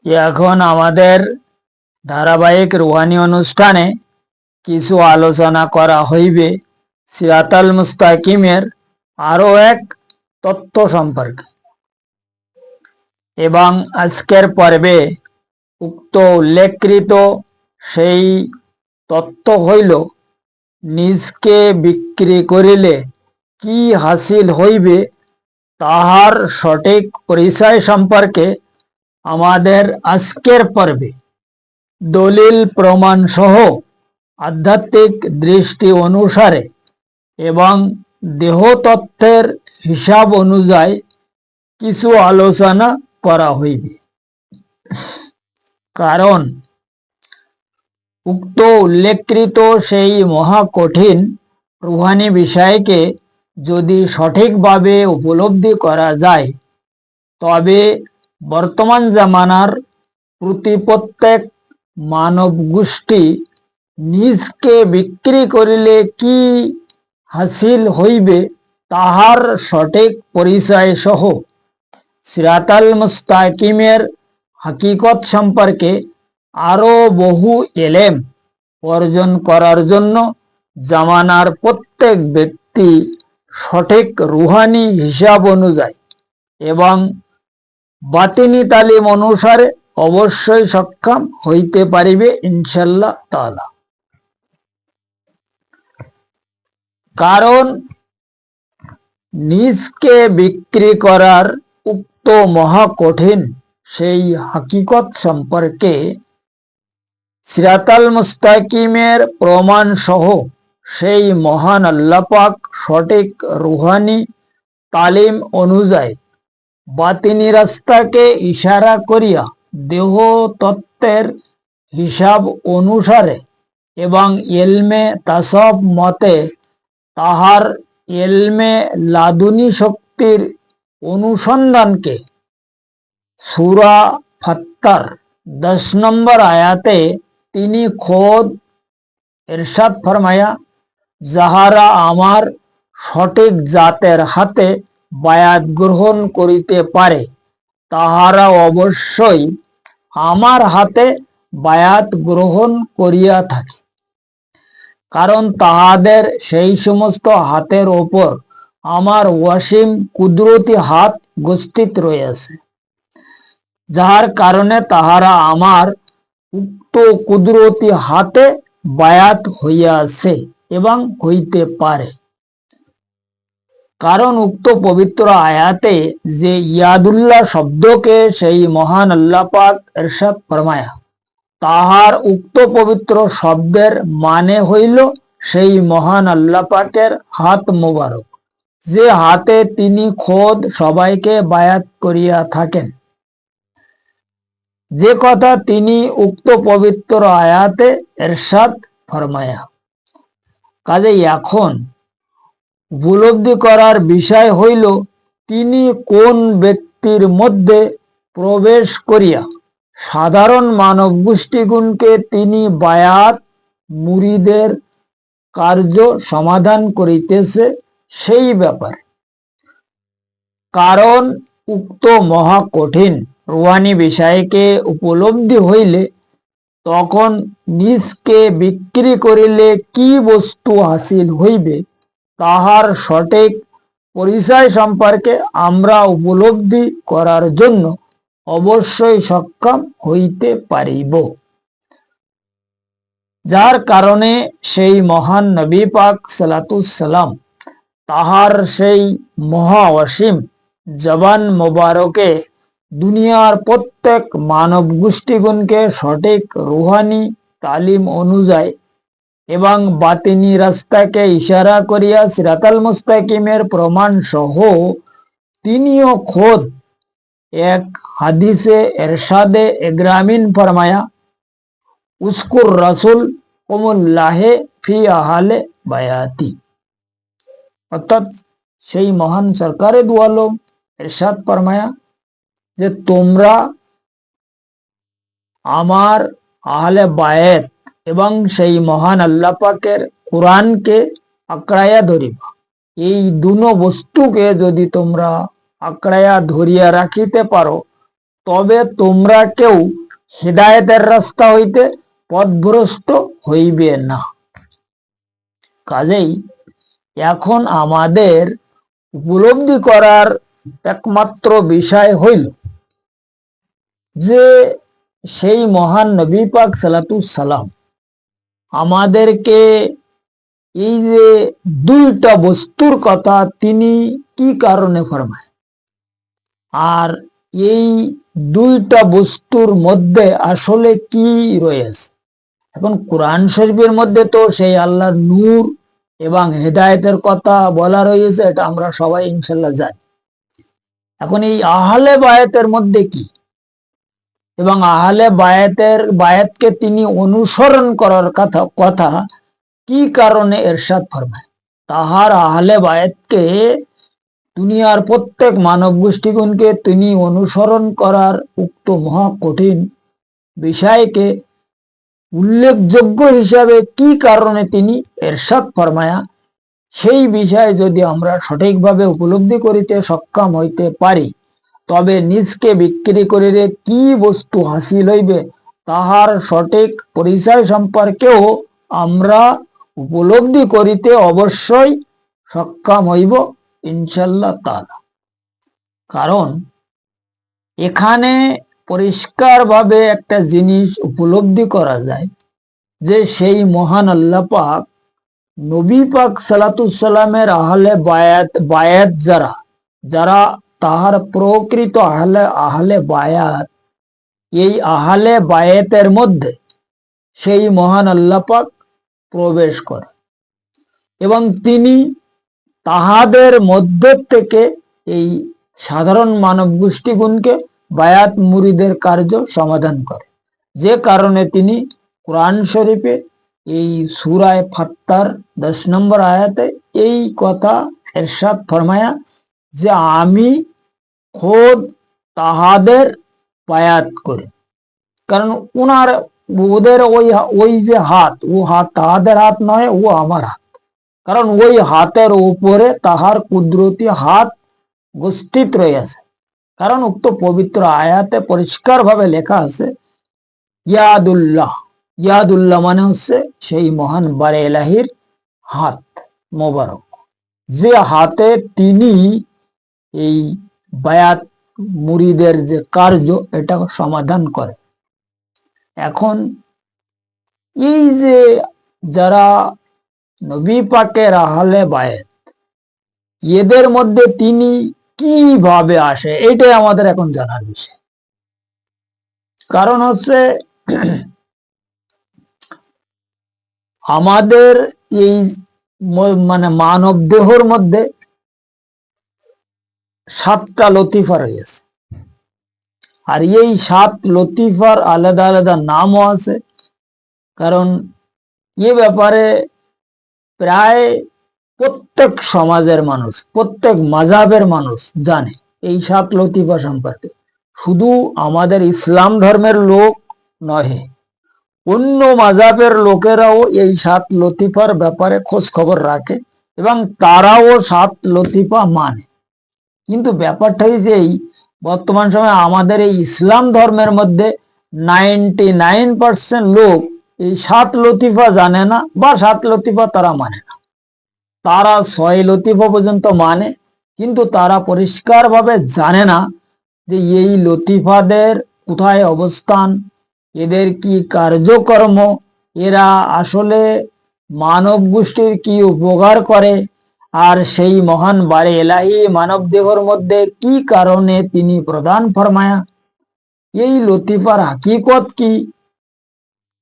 এখন আমাদের ধারাবাহিক রুহানি অনুষ্ঠানে কিছু আলোচনা করা হইবে সিরাতাল মুস্তাকিমের আরো এক তত্ত্ব সম্পর্কে। এবং আজকের পর্বে উক্ত উল্লেখকৃত সেই তত্ত্ব হইল, নিজকে বিক্রি করিলে কি হাসিল হইবে তাহার সঠিক পরিচয় সম্পর্কে আমাদের আজকের পর্বে দলিল প্রমাণ সহ আধ্যাত্মিক দৃষ্টি অনুসারে এবং দেহতত্ত্বের হিসাব অনুযায়ী কিছু আলোচনা করা হইবে। কারণ উক্ত উল্লেখকৃত সেই মহা কঠিন রুহানি বিষয়কে যদি সঠিকভাবে উপলব্ধি করা যায়, তবে বর্তমান জামানার প্রত্যেক মানব গোষ্ঠী নিজকে বিক্রি করিলে কি হাসিল হইবে তাহার সঠিক পরিচয় সহ সিরাতাল মুস্তাকিমের হাকিকত সম্পর্কে আরো বহু এলেম অর্জন করার জন্য জামানার প্রত্যেক ব্যক্তি সঠিক রুহানি হিসাব অনুযায়ী এবং বাতিনি তালিম অনুসারে অবশ্যই সক্ষম হইতে পারিবে ইনশাল্লাহ তাআলা। কারণ নিজকে বিক্রি করার উক্ত মহা কঠিন সেই হাকিকত সম্পর্কে সিরাতাল মুস্তাকিমের প্রমাণ সহ সেই মহান আল্লাহ পাক সঠিক রুহানি তালিম অনুযায়ী বাতিনি রাস্তাকে ইশারা করিয়া দেহ তত্ত্বের হিসাব অনুসারে এবং ইলমে তাসাউফ মতে তাহার ইলমে লাদুনী শক্তির অনুসন্ধানকে সূরা ফাত্তার 10 নম্বর আয়াতে তিনি খোদ ইরশাদ ফরমায়া, যাহারা আমার সঠিক জাতের হাতে বায়াত গ্রহণ করিতে পারে তাহারা অবশ্যই আমার হাতে বায়াত গ্রহণ করিয়া থাকে। কারণ তাহাদের সেই সমস্ত হাতের ওপর আমার ওয়াসিম কুদরতি হাত উপস্থিত রয়েছে, যাহার কারণে তাহারা আমার উক্ত কুদরতি হাতে বায়াত হইয়াছে এবং হইতে পারে। কারণ উক্ত পবিত্র আয়াতে যে ইয়াদুল্লাহ শব্দকে সেই মহান আল্লাহ পাক ইরশাদ ফরমায়া, তাহার উক্ত পবিত্র শব্দের মানে হইল সেই মহান আল্লাহ পাকের হাত মোবারক, যে হাতে তিনি খোদ সবাইকে বায়াত করিয়া থাকেন, যে কথা তিনি উক্ত পবিত্র আয়াতে ইরশাদ ফরমায়া। কাজেই এখন উপলব্ধি করার বিষয় হইল, তিনি কোন ব্যক্তির মধ্যে প্রবেশ করিয়া সাধারণ মানব গোষ্ঠীগুণকে তিনি বায়াত মুরিদের কার্য সমাধান করিতেছে সেই ব্যাপারে। কারণ উক্ত মহা কঠিন রুহানি বিষয়কে উপলব্ধি হইলে তখন নিজকে বিক্রি করিলে কি বস্তু হাসিল হইবে তাহার সঠিক পরিচয় সম্পর্কে আমরা উপলব্ধি করার জন্য অবশ্যই সক্ষম হইতে পারিব। যার কারণে সেই মহান নবী পাক সালাতুস সালাম তাহার সেই মহা অসীম জবান মোবারকে দুনিয়ার প্রত্যেক মানব গোষ্ঠীগণকে সঠিক রুহানি তালিম অনুযায়ী এবং বাতিনি রাস্তাকে ইশারা করিয়া সিরাতাল মুস্তাকিমের প্রমাণ সহ তিনিও খোদ এক হাদিসে এরশাদে এগ্রামিন ফরমায়া, উস্কুর রাসুল কুমুল্লাহে ফি আহালে বায়াতি। অর্থাৎ সেই মহান সরকারে দু আলম ইরশাদ ফরমায়া যে তোমরা আমার আহলে বায়াত এবং সেই মহান আল্লাহ পাকের কোরআনকে আঁকড়াইয়া ধরিবা। এই দুনো বস্তুকে যদি তোমরা আঁকড়াইয়া ধরিয়া রাখিতে পারো তবে তোমরা কেউ হিদায়াতের রাস্তা হইতে পথভ্রষ্ট হইবে না। কাজেই এখন আমাদের উপলব্ধি করার একমাত্র বিষয় হইল যে সেই মহান নবী পাক সালাতুস সালাম আমাদেরকে এই যে দুইটা বস্তুর কথা তিনি কি কারণে ফরমায়, আর এই দুইটা বস্তুর মধ্যে আসলে কি রয়েছে। এখন কোরআন শরীফের মধ্যে তো সেই আল্লাহর নূর এবং হেদায়েতের কথা বলা রয়েছে, এটা আমরা সবাই ইনশাল্লাহ জানি। এখন এই আহলে বায়াতের মধ্যে কি, এবং আহলে বায়াতকে তিনি অনুসরণ করার কথা কি কারণে এরশাদ ফরমায়। তাহার আহলে বায়াতকে দুনিয়ার প্রত্যেক মানব গোষ্ঠীগণকে তিনি অনুসরণ করার উক্ত মহা কঠিন বিষয়কে উল্লেখযোগ্য হিসাবে কি কারণে তিনি এরশাদ ফরমায়া, সেই বিষয়ে যদি আমরা সঠিকভাবে উপলব্ধি করিতে সক্ষম হইতে পারি, তবে নিজকে বিক্রি করিলে কি বস্তু হাসিল হইবে তাহার সঠিক পরিচয় সম্পর্কেও আমরা উপলব্ধি করিতে অবশ্যই সক্ষম হইব ইনশাল্লাহ তাআলা। কারণ এখানে পরিষ্কারভাবে একটা জিনিস উপলব্ধি করা যায় যে সেই মহান আল্লাহ পাক নবী পাক সালাতুস সালামের আহলে বায়াত যারা তাহার প্রকৃত আহলে বায়াত, এই আহলে বায়াতের মধ্যে সেই মহান আল্লাহ পাক প্রবেশ করে এবং তিনি তাহাদের মধ্য থেকে এই সাধারণ মানব গোষ্ঠীগুণকে বায়াত মুরিদের কার্য সমাধান করে। যে কারণে তিনি কোরআন শরীফে এই সূরায়ে ফাত্তার 10 নম্বর আয়াতে এই কথা ইরশাদ ফরমায়া যে আমি খোদ তাহাদের বায়াত করি। কারণ ওদের ওই যে হাত, ও হাত তাহাদের হাত নয়, ও আমার হাত। কারণ ওই হাতের উপরে তাহার কুদরতি হাত উপস্থিত রয়েছে। কারণ উক্ত পবিত্র আয়াতে পরিষ্কার ভাবে লেখা আছে ইয়াদুল্লাহ। ইয়াদুল্লাহ মানে হচ্ছে সেই মহান বারে এলাহির হাত মোবারক, যে হাতে তিনি এই বায়াত মুরিদের যে কার্য এটা সমাধান করে। এখন এই যে যারা নবী পাকের আহলে বায়াত, এদের মধ্যে তিনি কিভাবে আসে এটাই আমাদের এখন জানার বিষয়। কারণ হচ্ছে আমাদের এই মানে মানব দেহর মধ্যে 7টা লতিফা রয়েছে, আর এই 7 লতিফার আলাদা আলাদা নামও আছে। কারণ এ ব্যাপারে প্রায় প্রত্যেক সমাজের মানুষ, প্রত্যেক মাযহাবের মানুষ জানে এই 7 লতিফা সম্পর্কে। শুধু আমাদের ইসলাম ধর্মের লোক নহে, অন্য মাযহাবের লোকেরাও এই 7 লতিফার ব্যাপারে খোঁজ খবর রাখে এবং তারাও 7 লতিফা মানে। কিন্তু ব্যাপারটা হচ্ছে এই বর্তমান সময়ে আমাদের এই ইসলাম ধর্মের মধ্যে 99% লোক এই 7 লতিফা জানে না, বা 7 লতিফা তারা মানে না। তারা 6 লতিফা পর্যন্ত মানে, কিন্তু তারা পরিষ্কার ভাবে জানে না যে এই লতিফাদের কোথায় অবস্থান, এদের কি কার্যকর্ম, এরা আসলে মানব গোষ্ঠীর কি উপকার করে, আর সেই মহান বারে এলাহি মানব দেহর মধ্যে কি কারণে তিনি প্রদান ফরমায়া, এই লতিফার হাকিকত কি,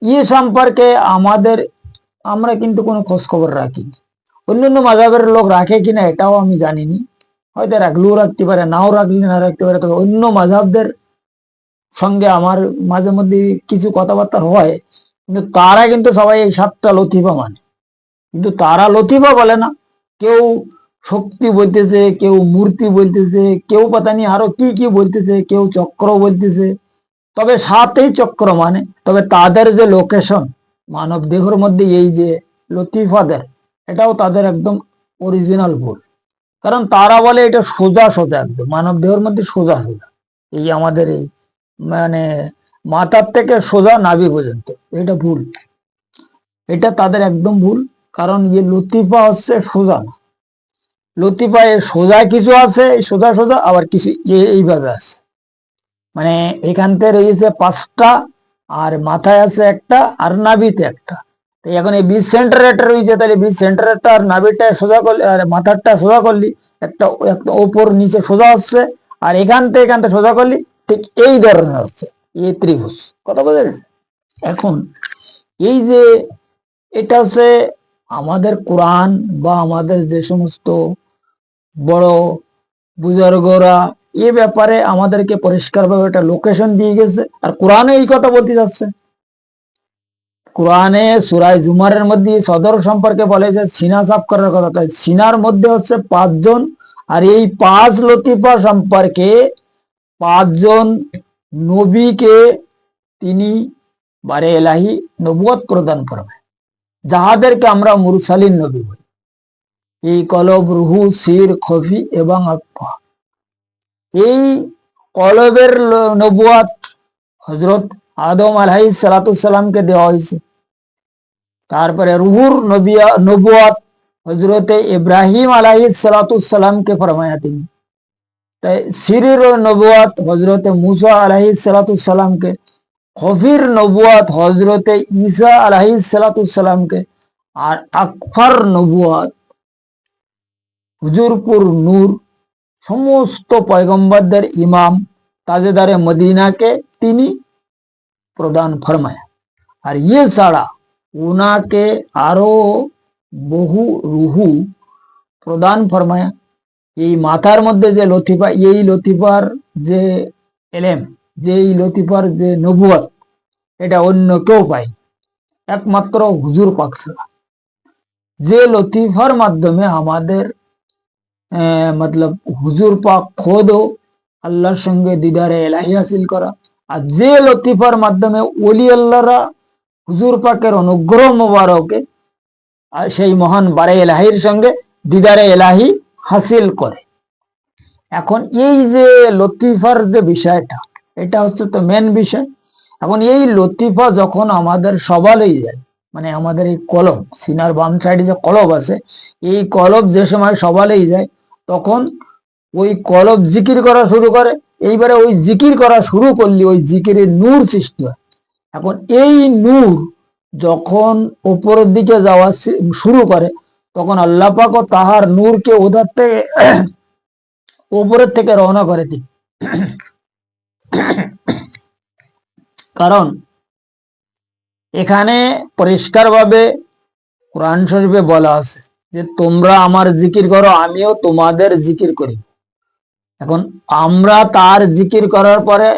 এ সম্পর্কে আমরা কিন্তু কোনো খোঁজ খবর রাখি। অন্যান্য মাযহাবের লোক রাখে কিনা এটাও আমি জানিনি, হয়তো রাখলেও রাখতে পারে, নাও রাখলে না রাখতে পারে। তবে অন্য মাযহাবদের সঙ্গে আমার মাঝে মধ্যে কিছু কথাবার্তা হয়, কিন্তু তারা কিন্তু সবাই এই 7টা লতিফা মানে। কিন্তু তারা লতিফা বলে না, কেউ শক্তি বলতেছে, কেউ মূর্তি বলতেছে, কেউ পাতা নি আরো কি কি বলতেছে, কেউ চক্র বলতেছে। তবে 7ই চক্র মানে, তবে তাদের যে লোকেশন মানব দেহের মধ্যে এই যে লতিফাদের, এটাও তাদের একদম অরিজিনাল ভুল। কারণ তারা বলে এটা সোজা সোজা, একদম মানব দেহের মধ্যে সোজা সোজা। এই আমাদের এই মানে মাথার থেকে সোজা নাভি পর্যন্ত, এটা ভুল। এটা তাদের একদম ভুল, কারণ লতিফা হচ্ছে সোজা না। লতিফা সোজা কিছু আছে, সোজা সোজা, আবার কিছু এইভাবে আছে। মানে এখান থেকে রয়েছে 5টা, আর মাথায় আছে একটা, আর নাভিতে একটা। তো এখন এই বীজ সেন্টারে একটা রয়েছে, তাহলে বীজ সেন্টারটা আর নাভিটা সোজা করলে, আর মাথারটা সোজা করলি, একটা একটা ওপর নিচে সোজা হচ্ছে, আর এখান থেকে সোজা করলি ঠিক এই ধরনের হচ্ছে, এই ত্রিভুজ। কথা বোঝা গেছে? এখন এই যে এটা হচ্ছে আমাদের কোরআন বা আমাদের যে সমস্ত বড় বুজুর্গরা এ ব্যাপারে আমাদেরকে পরিষ্কারভাবে একটা লোকেশন দিয়ে গেছে, আর কোরআনে এই কথা বলতে যাচ্ছে। কোরআনে সূরা জুমারের মধ্যে সদর সম্পর্কে বলে যে সিনা সাফ করার কথা, তাই সিনার মধ্যে হচ্ছে 5 জন, আর এই 5 লতিফা সম্পর্কে 5 জন নবীকে তিনি বারে এলাহি নবুয়ত প্রদান করবে, যাহাদেরকে আমরা মুরসালিন নবী বলি। এই কলব, রুহু, সির, খফি এবং আকফা, এই কলবের নবুয়ত হযরত আদম আলাইহিস সালাতুসসালামকে দেওয়া হয়েছে। তারপরে রুহুর নবুয়ত হযরতে ইব্রাহিম আলাইহিস সালাতুসসালামকে ফরমায়া তিনি। তাই সিরের নবুয়ত হযরতে মুসা আলাইহিস সালাতুসসালামকে, খফির নবুয়ত হযরতে ঈসা আলাইহিস সালাতুসসালামকে, আর আকফার নবুয়ত হুজুরপুর নূর সমস্ত পয়গম্বরদের ইমাম তাজেদারে মদিনাকে তিনি প্রদান ফরমায়। আর ছাড়া উনাকে আরো বহু রুহু প্রদান ফরমায়। এই মাথার মধ্যে যে লতিফা, এই লতিফার যে এলেম, যে এই লতিফার যে নবুয়ত, এটা অন্য কেউ পায়, একমাত্র হুজুর পাক ছাড়া। যে লতিফার মাধ্যমে আমাদের মতলব হুজুর পাক খোদ আল্লাহর সঙ্গে দিদারে এলাহি হাসিল করা, আর যে লতিফার মাধ্যমে ওলি আল্লাহরা হুজুর পাকের অনুগ্রহ মোবারকে সেই মহান বারে এলাহির সঙ্গে দিদারে এলাহি হাসিল করে। এখন এই যে লতিফার যে বিষয়টা, এটা হচ্ছে তো মেন বিষয়। এখন এই লতিফা যখন আমাদের সবালেই যায়, মানে আমাদের এই কলব, সিনার বাম সাইডে যে কলব আছে, এই কলব যে সময় সবালেই যায়, তখন ওই কলব জিকির করা শুরু করে। এইবারে ওই জিকির করা শুরু করলে ওই জিকিরের নূর সৃষ্টি হয়। এখন এই নূর যখন উপরের দিকে যাওয়া শুরু করে, তখন আল্লাহ পাক তাহার নূরকে ওধার থেকে উপরের থেকে রওনা করে দিই। কারণ এখানে পরিষ্কারভাবে কোরআন শরীফে বলা আছে যে তোমরা আমার জিকির করো, আমিও তোমাদের জিকির করি। এখন আমরা তার জিকির করার পরে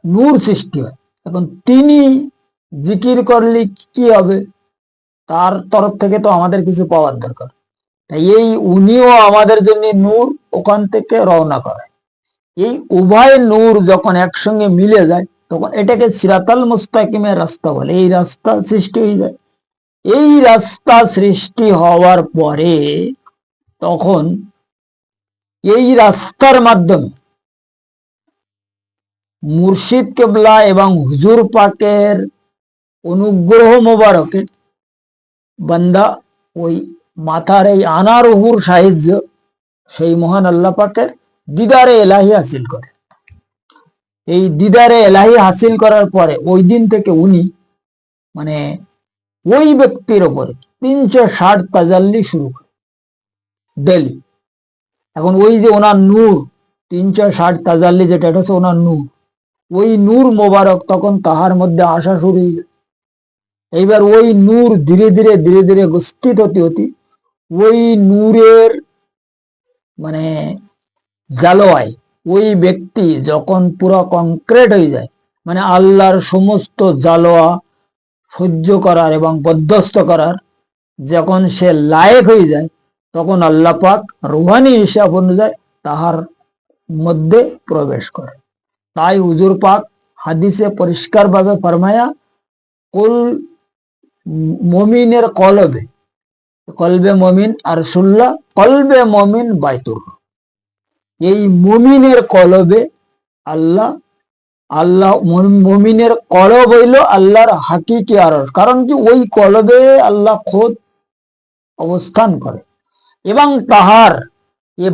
নূর সৃষ্টি হয়। এখন তিনি জিকির করলে কি হবে? তার তরফ থেকে তো আমাদের কিছু পাওয়ার দরকার, তাই এই উনিও আমাদের জন্য নূর ওখান থেকে রওনা করে। এই উভয় নূর যখন একসঙ্গে মিলে যায়, তখন এটাকে সিরাতাল মুস্তাকিমের রাস্তা বলে। এই রাস্তা সৃষ্টি হয়ে যায়। এই রাস্তা সৃষ্টি হওয়ার পরে তখন এই রাস্তার মাধ্যমে মুর্শিদ কেবলা এবং হুজুর পাকের অনুগ্রহ মোবারকে বান্দা ওই মাথার এই আনারুহুর সাহায্য সেই মহান আল্লাহ পাকের দিদারে এলাহি হাসিল করে। এই দিদারে এলাহি হাসিল করার পরে ওই দিন থেকে উনি মানে ওই ব্যক্তির ওপরে 360 তাজাল্লি শুরু করে ডেলি। এখন ওই যে ওনার নূর 360 তাজাল্লি, যেটা এটা হচ্ছে ওনার নূর, ওই নূর মোবারক তখন তাহার মধ্যে আসা শুরু হয়ে যায়। এইবার ওই নূর ধীরে ধীরে ধীরে ধীরে গোষ্ঠিত হতে হতে ওই নূরের মানে জালোয়ায় ওই ব্যক্তি যখন পুরো কংক্রিট হয়ে যায়, মানে আল্লাহর সমস্ত জালোয়া সহ্য করার এবং বরদাস্ত করার যখন সে লায়েক হয়ে যায়, তখন আল্লাহ পাক রুহানি হিসাব অনুযায়ী তাহার মধ্যে প্রবেশ করে। তাই হুজুর পাক হাদিসে পরিষ্কার ভাবে ফরমায়া, কুল মুমিনের কলবে, কলবে মুমিন আরশুল্লাহ, কলবে মুমিন বাইতুর। এই মুমিনের কলবে আল্লাহ আল্লাহ মুমিনের কলব হইল আল্লাহর হাকিকি আরশ, কারণ কি ওই কলবে আল্লাহ খোদ অবস্থান করে। এবং তাহার এ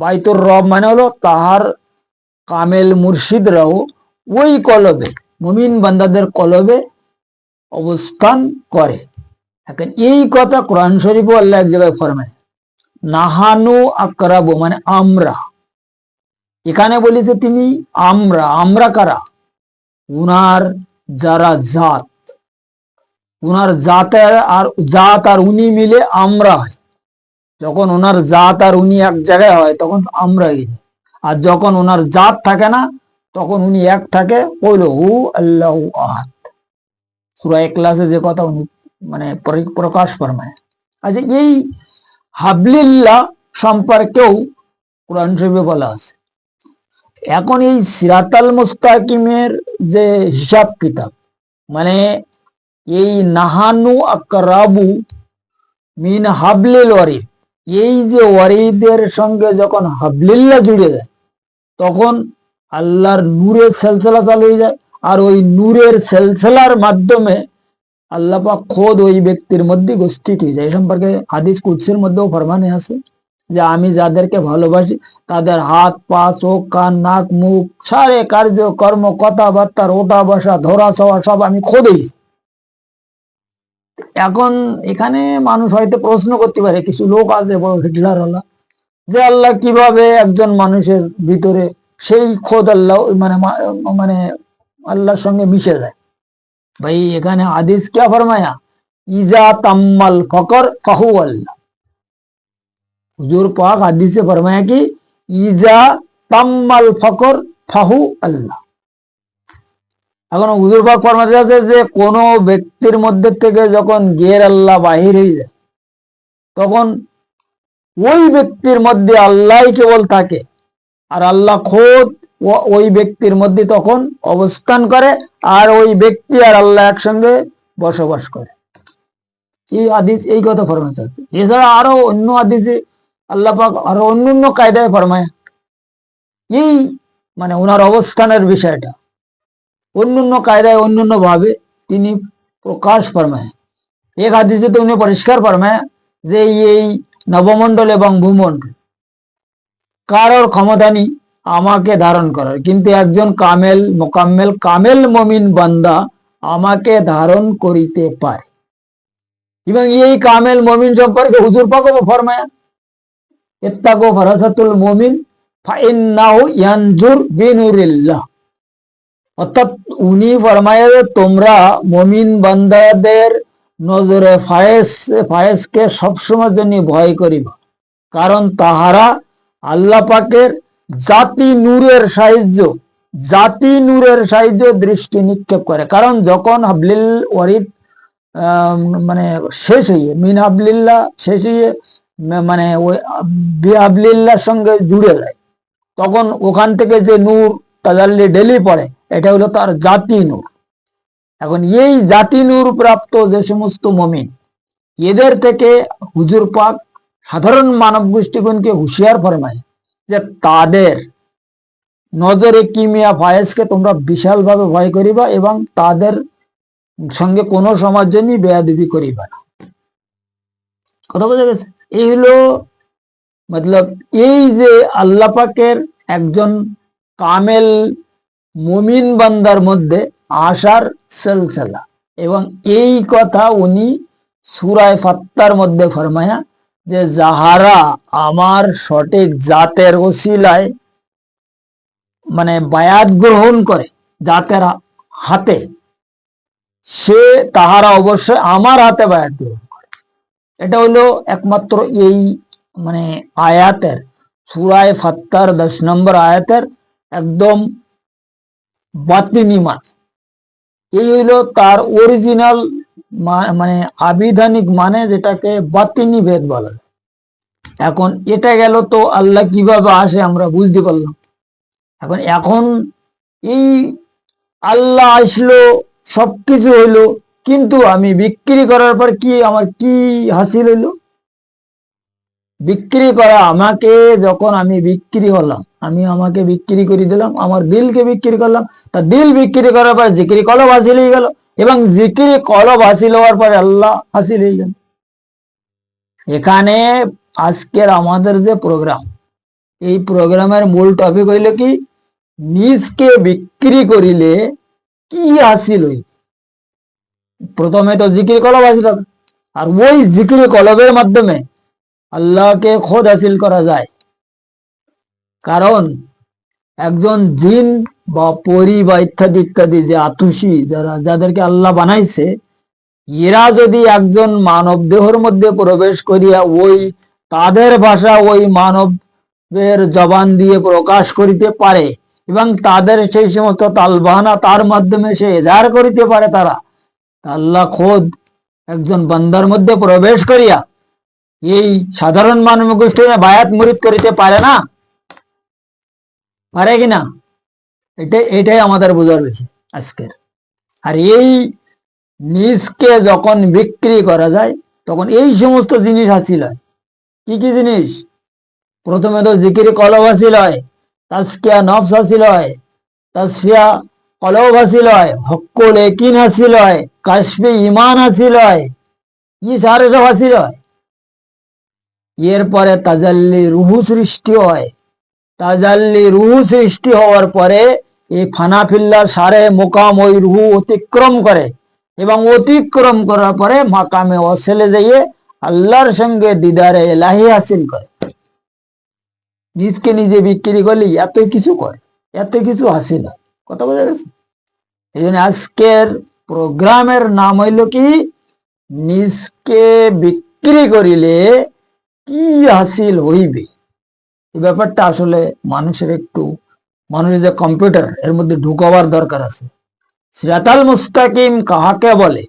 বাইতুর রব মানে হলো তাহার কামেল মুর্শিদরাও ওই কলবে, মুমিন বান্দাদের কলবে অবস্থান করে। এখন এই কথা কোরআন শরীফও আল্লাহ এক জায়গায় ফরমায়, নাহানু আকরাবু মানে আমরা। এখানে বলেছে তিনি আমরা কারা? উনার যারা উনার জাত আর উনি মিলে আমরা হয়। যখন ওনার জাত আর উনি এক জায়গায় হয় তখন আমরা হয়ে যায়। আর যখন ওনার জাত থাকে না তখন উনি এক থাকে, কইল হু আল্লাহ আহাদ। সূরা ইখলাসে যে কথা উনি মানে প্রকাশ ফরমায়। আচ্ছা, এই হাবলিল্লাহ সম্পর্কেও কোরআন শরীফে বলা আছে। এখন এই সিরাতাল মুস্তাকিমের যে হিসাব কিতাব, মানে এই নাহানু আকরাবু মিন হাবলিল ওয়ারিদ, এই যে ওয়ারিদের সঙ্গে যখন হাবলিল্লাহ জুড়ে যায় তখন আল্লাহর নূরের সেলসেলা চালু হয়ে যায়। আর ওই নূরের সেলসেলার মাধ্যমে আল্লাহ পাক খোদ ওই ব্যক্তির মধ্যে উপস্থিত হয়ে যায়। এই সম্পর্কে হাদিস কুদসির মধ্যেও ফরমানে আছে যে আমি যাদেরকে ভালোবাসি তাদের হাত, পা, চোখ, কান, নাক, মুখ, সারে কার্য কর্ম, কথাবার্তার ওঠা বসা, ধরা ছোঁয়া সব আমি খোদেই। এখন এখানে মানুষ হয়তো প্রশ্ন করতে পারে, কিছু লোক আছে বড় হিটলার হলা, যে আল্লাহ কিভাবে একজন মানুষের ভিতরে সেই খোদ আল্লাহ মানে মানে আল্লাহর সঙ্গে মিশে যায়। ভাই এখানে হাদিস क्या फरमाया, ইজা তাম্মাল ফকর ফাহু আল্লাহ। হুজুর পাক হাদিসে ফরমায়া কি ইজা তাম্মাল ফকর ফাহু আল্লাহ। এখন হুজুর পাক ফরমাতে আছে যে কোন ব্যক্তির মধ্যে থেকে যখন গের আল্লাহ বাহির হয়ে যায় তখন ওই ব্যক্তির মধ্যে আল্লাহ কেবল থাকে, আর আল্লাহ খোদ ওই ব্যক্তির মধ্যে তখন অবস্থান করে, আর ওই ব্যক্তি আর আল্লাহ একসঙ্গে বসবাস করে। এই হাদিস এই কথা ফরমাতে আছে। এছাড়া আরো অন্য হাদিসে আল্লাহ পাক আরো অন্য কায়দায় ফরমায় এই মানে ওনার অবস্থানের বিষয়টা অন্য কায়দায় অন্য ভাবে তিনি প্রকাশ ফরমায়। এক হাদিসে তো উনি পরিষ্কার ফরমায় যে এই নবমণ্ডল এবং ভূমণ্ডল কারোর ক্ষমতা নেই আমাকে ধারণ করার, কিন্তু একজন কামেল মমিন বান্দা আমাকে ধারণ করিতে পারে। এবং এই কামেল মমিন সম্পর্কে হুজুর পাকও ফরমায়া ইত্তাকু ফারাসাতুল মুমিন ফাইন্নাহু ইয়ানজুর বিনুরিল্লাহ। অর্থাৎ উনি ফরমায় তোমরা মমিন বান্দাদের নজরে ফায়েজকে সবসময় জন্য ভয় করিবা, কারণ তাহারা আল্লাহ পাকের জাতি নূরের সাহায্য দৃষ্টি নিক্ষেপ করে। কারণ যখন হাবলিল ওয়ারিদ মানে শেষ হয়ে মিন হাবলিল্লাহ শেষ হয়ে মানে ওই বিহাবলিল্লাহর সঙ্গে জুড়ে যায় তখন ওখান থেকে যে নূর তাজাল্লি ডেলি পড়ে এটা হলো তার জাতি নূর। এখন এই জাতি নূর প্রাপ্ত যে সমস্ত মুমিন এদের থেকে হুজুর পাক সাধারণ মানব গোষ্ঠীগণকে হুঁশিয়ার ফরমায় যে তাদের নজরে কিমিয়া ফায়েজকে তোমরা বিশালভাবে ভয় করিবা এবং তাদের সঙ্গে কোনো সময়ের জন্য বেয়াদবি করিবা না। কথা বোঝা গেছে? এই হলো মতলব এই যে আল্লাহ পাকের একজন কামেল মুমিন বান্দার মধ্যে আসার সিলসিলা, এবং এই কথা উনি সূরা ফাত্তার মধ্যে ফরমায়া যে যাহারা আমার সঠিক জাতের ওসিলায় মানে বায়াত গ্রহণ করে জাতের হাতে, সে তাহারা অবশ্যই আমার হাতে বায়াত গ্রহণ করে। এটা হলো একমাত্র এই মানে আয়াতের সূরা ফাত্তার 10 নম্বর আয়াতের একদম বাতিনি মানে। এই হইল তার অরিজিনাল মানে আবিধানিক মানে, যেটাকে বাতিনি ভেদ বলা যায়। এখন এটা গেল তো আল্লাহ কিভাবে আসে আমরা বুঝতে পারলাম। এখন এই আল্লাহ আসলো সবকিছু হইলো, কিন্তু আমি বিক্রি করার পর কি আমার কি হাসিল হইলো? বিক্রি করা, আমাকে যখন আমি বিক্রি হলাম, আমি আমাকে বিক্রি করে দিলাম, আমার দিলকে বিক্রি করলাম, তা দিল বিক্রি করার পর জিকিরি কলব হাসিল হয়ে গেল, এবং জিকিরি কলব হাসিল হওয়ার পরে আল্লাহ হাসিল হয়ে গেল। এখানে আজকের আমাদের যে প্রোগ্রাম, এই প্রোগ্রামের মূল টপিক হইল কি, নিজকে বিক্রি করিলে কি হাসিল হইবে। প্রথমে তো জিকির কলব হাসিল হবে, আর ওই জিকির কলবের মাধ্যমে আল্লাহকে খোদ হাসিল করা যায়। কারণ একজন জিন বা পরি বা ইত্যাদি ইত্যাদি যে আতুষী যাদেরকে আল্লাহ বানাইছে, এরা যদি একজন মানব দেহের মধ্যে প্রবেশ করিয়া ওই তাদের ভাষা ওই মানবের জবান দিয়ে প্রকাশ করিতে পারে, এবং তাদের সেই সমস্ত তালবাহানা তার মাধ্যমে সে এজাহার করিতে পারে, তারা আল্লাহ খোদ একজন বান্দার মধ্যে প্রবেশ করিয়া এই সাধারণ মানব গোষ্ঠীর বায়াত মুরিদ করিতে পারে না? পারে কিনা? এটাই আমাদের বোঝার বিষয় আজকের। আর এই নিজকে যখন বিক্রি করা যায়, তখন এই সমস্ত জিনিস হাসিল হয়। কি কি জিনিস? প্রথমে তো জিকির কলব হাসিল হয়, তাজকিয়া নফস হাসিল হয়, তাসফিয়া কলব হাসিল হয়, হক্কুল ইয়াকিন হাসিল হয়, কাশফে ঈমান হাসিল হয়, এই সারে সব হাসিল হয়। এরপরে তাজাল্লি রুহু সৃষ্টি হয়, তাজাল্লি রুহু সৃষ্টি হওয়ার পরে এই ফানাফিল্লার সারে মোকাম ওই রুহু অতিক্রম করে, এবং অতিক্রম করার পরে মাকামে ওয়াসলে যাইয়ে আল্লাহর সঙ্গে দিদারে এলাহি হাসিল করে। নিজকে নিজে বিক্রি করলে এত কিছু করে, এত কিছু হাসিল হয়। কথা বোঝা গেছে? এই জন্য আজকের প্রোগ্রামের নাম হইল কি, নিজকে বিক্রি করিলে কি হাসিল হইবে। এই ব্যাপারটা আসলে মানুষের যে কম্পিউটার, এর মধ্যে ঢুকাবার দরকার আছে। সিরাতাল মুস্তাকিম কাহাকে বলে?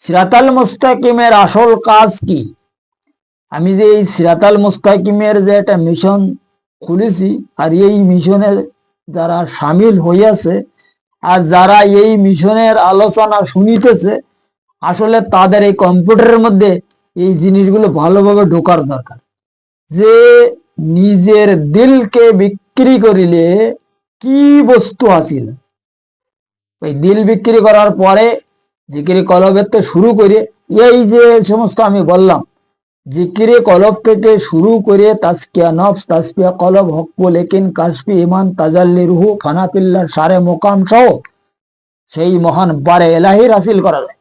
সিরাতাল মুস্তাকিমের আসল কাজ কি? আমি যে এই সিরাতাল মুস্তাকিমের যে একটা মিশন খুলেছি, আর এই মিশনে যারা সামিল হইয়াছে আর যারা এই মিশনের আলোচনা শুনিতেছে, আসলে তাদের এই কম্পিউটারের মধ্যে এই জিনিসগুলো ভালোভাবে ঢোকার দরকার। যে নিজের দিলকে বিক্রি করিলে কি বস্তু হাসিল। ওই দিল বিক্রি করার পরে জিকিরে কলবের তো শুরু করে এই যে সমস্ত আমি বললাম, জিকিরে কলব থেকে শুরু করে তাজকিয়া নফস, তাসফিয়া কলব, হক্কুল ইয়াকিন, কাশফি ঈমান, তাজাল্লি রুহু, ফানাফিল্লার সারে মোকাম সহ সেই মহান বারে এলাহির হাসিল করা যায়।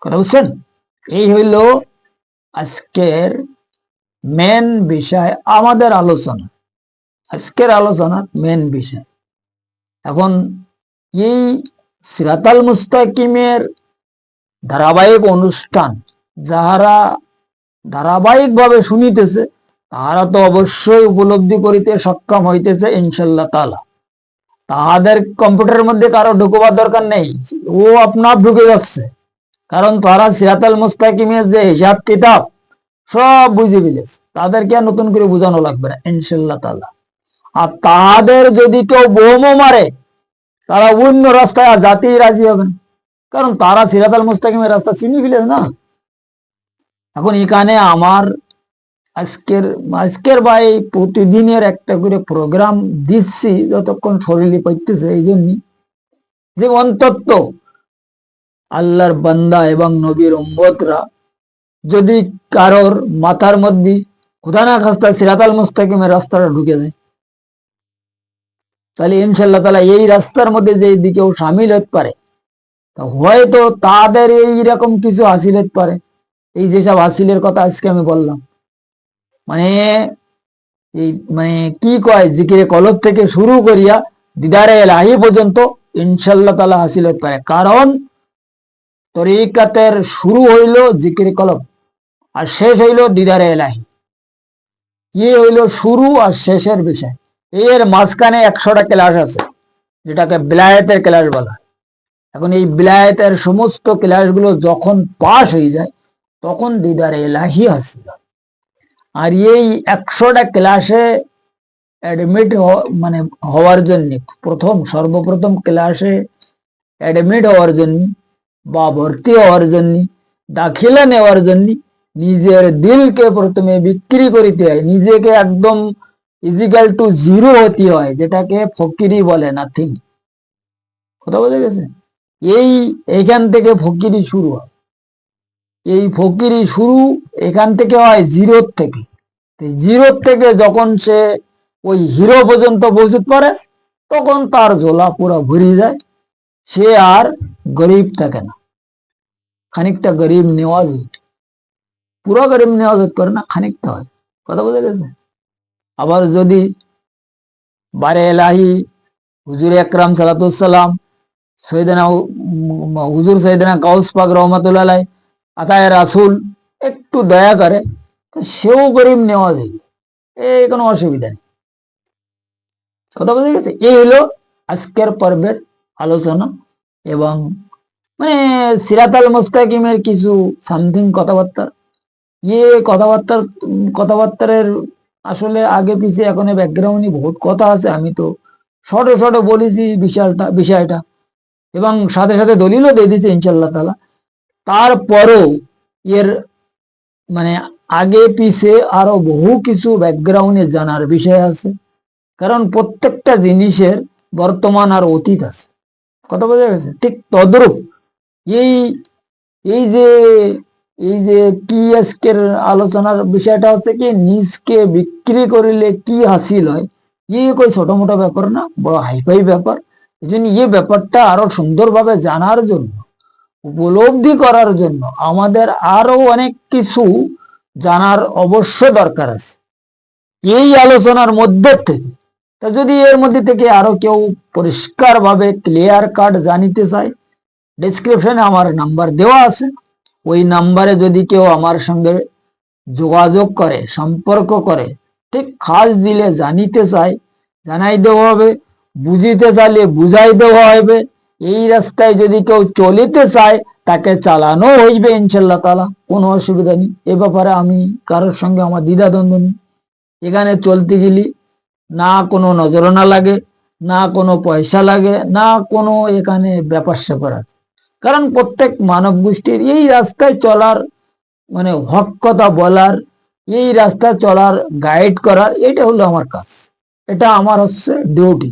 কথা বুঝছেন? এই হইল আজকের মেন বিষয়, আমাদের আলোচনা, আজকের আলোচনার মেন বিষয়। এখন এই সিরাতাল মুস্তাকিমের ধারাবাহিক অনুষ্ঠান যাহারা ধারাবাহিক ভাবে শুনিতেছে, তাহারা তো অবশ্যই উপলব্ধি করিতে সক্ষম হইতেছে ইনশাল্লাহ তাআলা। তাহাদের কম্পিউটারের মধ্যে কারো ঢুকবার দরকার নেই, ও আপনার ঢুকে যাচ্ছে। কারণ তারা সিরাতাল মুস্তাকিমের যে হিসাব কিতাব সব বুঝে ফেলেছে, তাদেরকে আর নতুন করে বোঝানো লাগবে না ইনশাল্লাহ তাআলা। আর তাদের যদি কেউ বোমও মারে, তারা অন্য রাস্তায় আর জাতিই রাজি হবেন, কারণ তারা সিরাতাল মুস্তাকিমের রাস্তা চিনি ফেলেছে না। এখন এখানে আমার আজকের বা এই প্রতিদিনের একটা করে প্রোগ্রাম দিচ্ছি, যতক্ষণ শরীরে পাইতেছে, এই জন্যই যে অন্তত আল্লাহর বান্দা এবং নবীর উম্মতরা যদি কারোর মাথার মধ্যে কোথা না খাস্তা সিরাতাল মুস্তাকিমের রাস্তাটা ঢুকে যায়, তাহলে ইনশাল্লাহ তাআলা এই রাস্তার মধ্যে যে দিকেও সামিল হতে পারে, হয়তো তাদের এইরকম কিছু হাসিল হতে পারে। এই যেসব হাসিলের কথা আজকে আমি বললাম, মানে কি কয়, জিকিরে কলব থেকে শুরু করিয়া দিদারে এলাহি পর্যন্ত ইনশাল্লাহ তাআলা হাসিল হতে পারে। কারণ তরিকাতের শুরু হইল জিকিরে কলব, আর শেষ হইল দিদারে এলাহি। হইল শুরু আর শেষের বিষয়। এর মাঝখানে 100টা ক্লাস আছে, যেটাকে বিলায়েতের ক্লাস বলা। এখন এই বিলায়েতের সমস্ত ক্লাসগুলো যখন পাশ হয়ে যায়, তখন দিদারে এলাহি হাসিল। আর এই 100টা ক্লাসে অ্যাডমিট হওয়ার জন্য, সর্বপ্রথম ক্লাসে অ্যাডমিট হওয়ার জন্য বা ভর্তি হওয়ার জন্য, দাখিলা নেওয়ার জন্য নিজের দিলকে প্রথমে বিক্রি করিতে হয়, নিজেকে একদম ইজিক্যাল টু জিরো হতে হয়, যেটাকে ফকিরি বলে, নাথিং। কথা বোঝা গেছে? এইখান থেকে ফকিরি শুরু হয়। এই ফকিরি শুরু এখান থেকে হয়, জিরোর থেকে। জিরোর থেকে যখন সে ওই হিরো পর্যন্ত পৌঁছতে পারে, তখন তার ঝোলা পুরো ভরে যায়, সে আর গরিব থাকে না, খানিকটা গরিব নেওয়াজ, পুরো গরিব নেওয়াজ হতে পারে না, খানিকটা হয়। কথা বোঝা গেছে? আবার যদি বারে এলাহি হুজুর আকরাম সালাতুসাল্লাম সৈয়দনা হুজুর সৈয়দনা গাউস পাক রহমতুল্লাহ আতায় রাসুল একটু দয়া করে, সেও গরিব নেওয়া যায়, এই কোনো অসুবিধা নেই। কথা বোঝা গেছে? এই হলো আজকের পর্বের আলোচনা, এবং মানে সিরাতাল মুস্তাকিমের কিছু সামথিং কথাবার্তা, কথাবার্তার আসলে আগে পিছিয়ে এখন ব্যাকগ্রাউন্ডে বহুত কথা আছে, আমি তো শর্টে শর্টে বলেছি বিষয়টা, এবং সাথে সাথে দলিলও দিয়ে দিচ্ছে ইনশাল্লাহ তাআলা। তারপরও এর মানে আগে পিছে আরো বহু কিছু ব্যাকগ্রাউন্ডে জানার বিষয় আছে, কারণ প্রত্যেকটা জিনিসের বর্তমান আর অতীত আছে। কথা বোঝা গেছে? ঠিক তদ্রূপ এই এই যে এই যে কি আজকের আলোচনার বিষয়টা হচ্ছে কি, নিজকে বিক্রি করিলে কি হাসিল হয়, কই ছোট মোটো ব্যাপার না, বড় হাইফাই ব্যাপার। এই জন্য এই ব্যাপারটা আরো সুন্দরভাবে জানার জন্য, উপলব্ধি করার জন্য আমাদের আরো অনেক কিছু জানার অবশ্য দরকার আছে এই আলোচনার মধ্যে থেকে। তা যদি এর মধ্যে থেকে আরো কেউ পরিষ্কার ভাবে ক্লিয়ার কাট জানিতে চায়, ডেসক্রিপশনে আমার নাম্বার দেওয়া আছে, ওই নাম্বারে যদি কেউ আমার সঙ্গে যোগাযোগ করে, সম্পর্ক করে, ঠিক খাস দিলে জানিতে চায় জানাই দেওয়া হবে, বুঝিতে চাইলে বুঝাই দেওয়া হবে। এই রাস্তায় যদি কেউ চলিতে চায় তাকে চালানো হইবে ইনশাল্লাহ তাআলা, কোনো অসুবিধা নেই। এ ব্যাপারে আমি কারোর সঙ্গে আমার দ্বিধাদ্বন্দ্ব নেই। এখানে চলতে গেলে না কোনো নজরানা লাগে, না কোনো পয়সা লাগে, না কোনো এখানে ব্যাপার স্যাপার আছে, কারণ প্রত্যেক মানব গোষ্ঠীর এই রাস্তায় চলার মানে হক কথা বলার, এই রাস্তা চলার গাইড করার, এটা হলো আমার কাজ, এটা আমার হচ্ছে ডিউটি।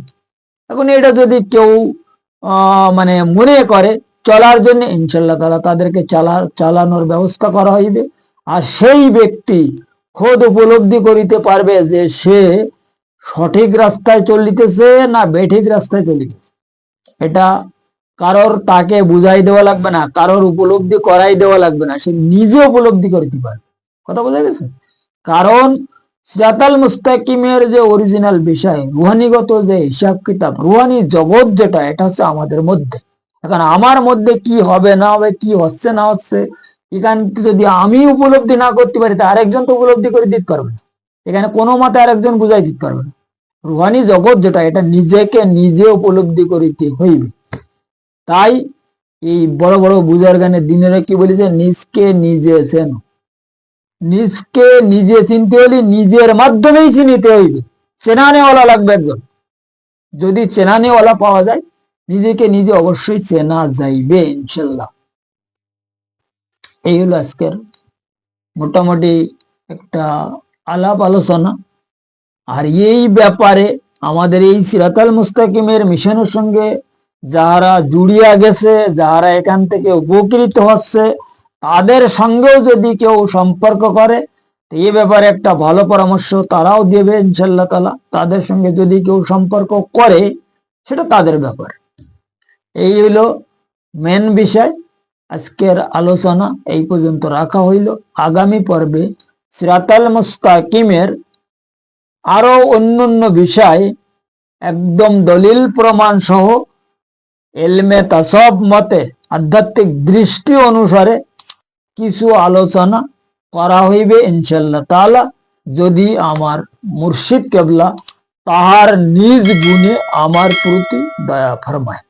এখন এটা যদি কেউ মানে মনে করে চলার জন্য, ইনশাল্লাহ তাআলা তাদেরকে চালানোর ব্যবস্থা করা হইবে। আর সেই ব্যক্তি খোদ উপলব্ধি করিতে পারবে যে সে সঠিক রাস্তায় চলিতেছে না বেঠিক রাস্তায় চলিতেছে। এটা কারোর তাকে বুঝাই দেওয়া লাগবে না, কারোর উপলব্ধি করাই দেওয়া লাগবে না, সে নিজে উপলব্ধি করতে পারবে। কথা বোঝা গেছে? কারণ সিরাতাল মুস্তাকিমের যে অরিজিনাল বিষয়, রুহানিগত যে হিসাব কিতাব, রুহানি জগৎ যেটা, এটা হচ্ছে আমাদের মধ্যে। এখন আমার মধ্যে কি হবে না হবে, কি হচ্ছে না হচ্ছে, এখান যদি আমি উপলব্ধি না করতে পারি, তা আরেকজন তো উপলব্ধি করে দিতে পারবে না, এখানে কোনো মতে আরেকজন বুঝাই দিতে পারবে না। রুহানি জগৎ যেটা, এটা নিজেকে নিজে উপলব্ধি করিতে হইবে। তাই এই বড় বড় বুজুর্গানের দিনেরা কি বলেছে, নিজকে নিজে চেনো। নিজকে নিজে চিনতে হলে নিজের মাধ্যমেই চিনিতে হইবে, চেনানেওয়ালা লাগবে একজন। যদি চেনানেওয়ালা পাওয়া যায়, নিজেকে নিজে অবশ্যই চেনা যাইবে ইনশাল্লাহ। এই হলো আজকের মোটামুটি একটা আলাপ আলোচনা। আর এই ব্যাপারে আমাদের এই সিরাতাল মুস্তাকিমের মিশনের সঙ্গে যারা জুড়িয়া গেছে, যারা এখান থেকে উপকৃত হচ্ছে, তাদের সঙ্গেও যদি কেউ সম্পর্ক করে, এই ব্যাপারে একটা ভালো পরামর্শ তারাও দেবে ইনশাল্লাহ তাআলা। তাদের সঙ্গে যদি কেউ সম্পর্ক করে, সেটা তাদের ব্যাপার। এই হইল মেন বিষয়। আজকের আলোচনা এই পর্যন্ত রাখা হইল। আগামী পর্বে সিরাতাল মুস্তাকিমের আরো অন্যান্য বিষয় একদম দলিল প্রমাণ সহ এলমে তাসব মতে আধ্যাত্মিক দৃষ্টি অনুসারে কিছু আলোচনা করা হইবে ইনশাল্লাহ তাআলা, যদি আমার মুর্শিদ কেবলা তাহার নিজ গুণে আমার প্রতি দয়া ফরমায়।